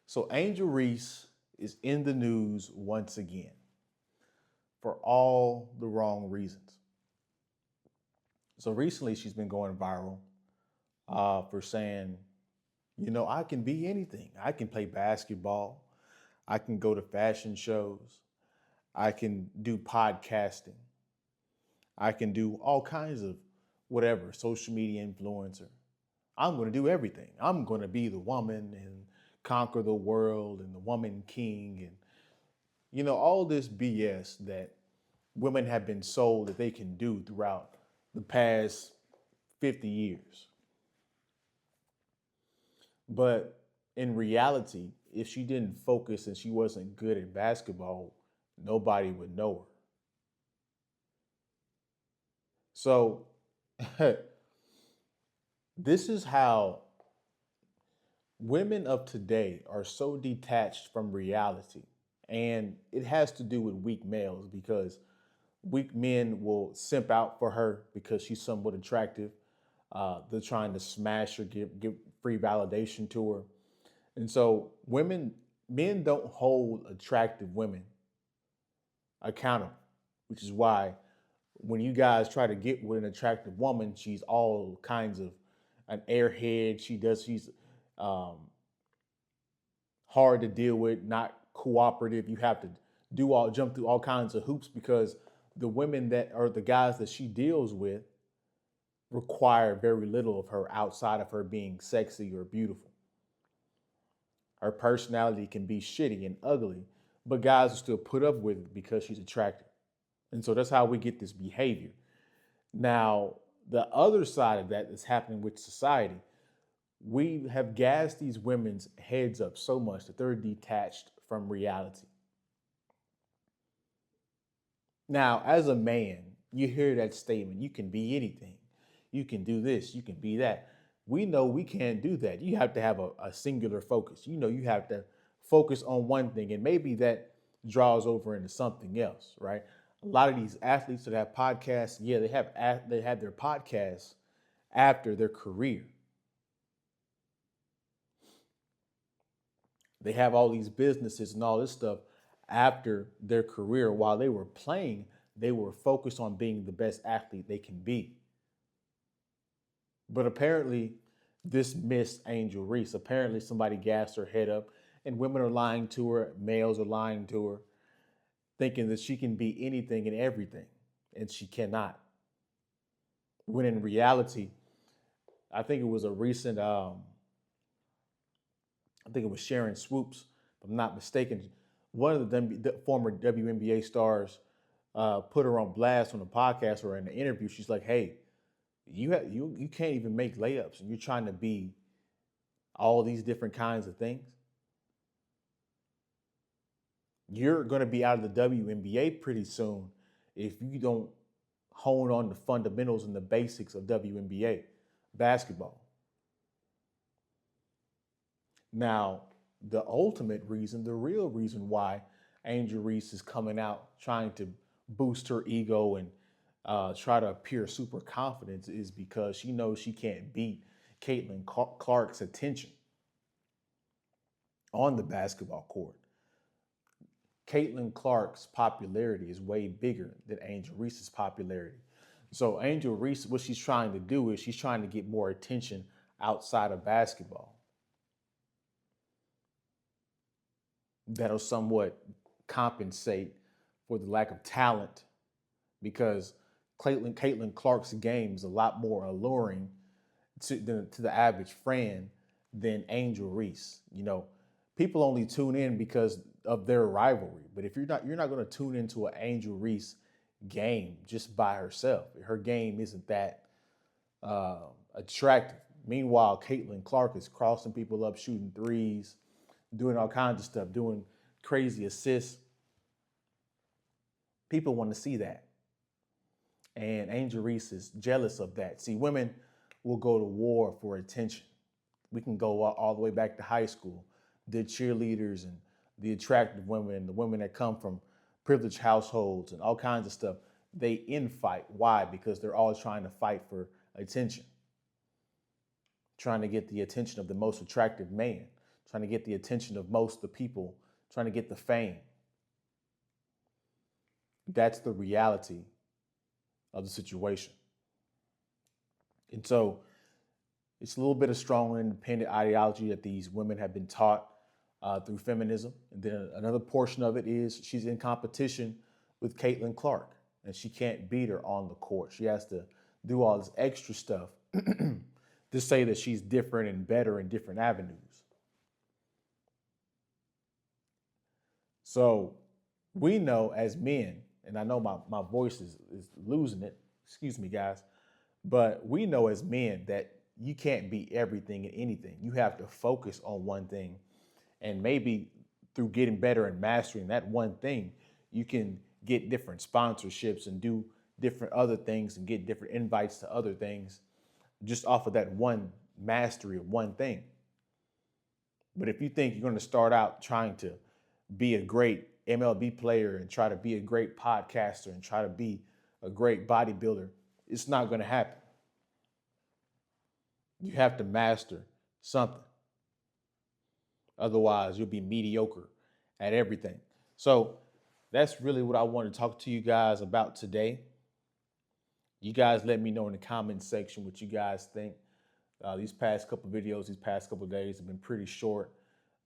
So Angel Reese is in the news once again for all the wrong reasons. So recently she's been going viral for saying, I can be anything. I can play basketball. I can go to fashion shows. I can do podcasting. I can do all kinds of whatever, social media influencer. I'm going to do everything. I'm going to be the woman and conquer the world and the woman king and all this BS that women have been sold that they can do throughout the past 50 years. But in reality, if she didn't focus and she wasn't good at basketball, nobody would know her. So this is how women of today are so detached from reality. And it has to do with weak males because weak men will simp out for her because she's somewhat attractive. They're trying to smash her, give free validation to her. And so men don't hold attractive women accountable, which is why when you guys try to get with an attractive woman, she's all kinds of an airhead. She's um, hard to deal with, not cooperative. You have to jump through all kinds of hoops because the women that are the guys that she deals with require very little of her outside of her being sexy or beautiful. Her personality can be shitty and ugly, but guys will still put up with it because she's attractive. And so that's how we get this behavior. Now, the other side of that that's happening with society, we have gassed these women's heads up so much that they're detached from reality. Now, as a man, you hear that statement, you can be anything. You can do this, you can be that. We know we can't do that. You have to have a singular focus. You have to focus on one thing, and maybe that draws over into something else, right? A lot of these athletes that have podcasts, yeah, they have their podcasts after their career. They have all these businesses and all this stuff after their career. While they were playing, they were focused on being the best athlete they can be. But apparently, this missed Angel Reese. Apparently, somebody gassed her head up, and women are lying to her, males are lying to her, thinking that she can be anything and everything, and she cannot. When in reality, I think it was a recent, I think it was Sharon Swoops, if I'm not mistaken. One of the former WNBA stars put her on blast on a podcast or in an interview. She's like, "Hey, you can't even make layups, and you're trying to be all these different kinds of things. You're going to be out of the WNBA pretty soon if you don't hone on the fundamentals and the basics of WNBA basketball." Now, the ultimate reason, the real reason why Angel Reese is coming out trying to boost her ego and try to appear super confident is because she knows she can't beat Caitlin Clark's attention on the basketball court. Caitlin Clark's popularity is way bigger than Angel Reese's popularity. So Angel Reese, what she's trying to do is she's trying to get more attention outside of basketball. That'll somewhat compensate for the lack of talent because Caitlin Clark's game is a lot more alluring to the average fan than Angel Reese. People only tune in because of their rivalry. But if you're not going to tune into an Angel Reese game just by herself. Her game isn't that attractive. Meanwhile, Caitlin Clark is crossing people up, shooting threes, doing all kinds of stuff, doing crazy assists. People want to see that. And Angel Reese is jealous of that. See, women will go to war for attention. We can go all the way back to high school. The cheerleaders and the attractive women, the women that come from privileged households and all kinds of stuff, they infight. Why? Because they're all trying to fight for attention. Trying to get the attention of the most attractive man. trying to get the attention of most of the people, trying to get the fame. That's the reality of the situation. And so it's a little bit of strong independent ideology that these women have been taught through feminism. And then another portion of it is she's in competition with Caitlin Clark, and she can't beat her on the court. She has to do all this extra stuff to say that she's different and better in different avenues. So we know as men, and I know my voice is losing it, excuse me, guys, but we know as men that you can't be everything and anything. You have to focus on one thing, and maybe through getting better and mastering that one thing, you can get different sponsorships and do different other things and get different invites to other things just off of that one mastery of one thing. But if you think you're going to start out trying to be a great MLB player and try to be a great podcaster and try to be a great bodybuilder, it's not going to happen. You have to master something. Otherwise, you'll be mediocre at everything. So that's really what I want to talk to you guys about today. You guys let me know in the comment section what you guys think. These past couple videos, these past couple days have been pretty short.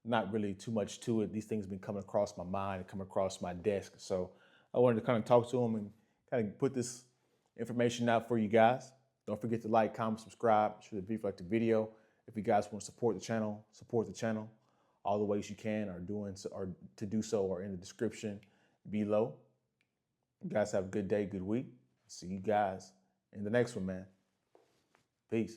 Not really too much to it. These things have been coming across my mind and come across my desk. So I wanted to kind of talk to them and kind of put this information out for you guys. Don't forget to like, comment, subscribe, shoot a video like the video. If you guys want to support the channel, support the channel. All the ways you can are to do so are in the description below. You guys have a good day, good week. See you guys in the next one, man. Peace.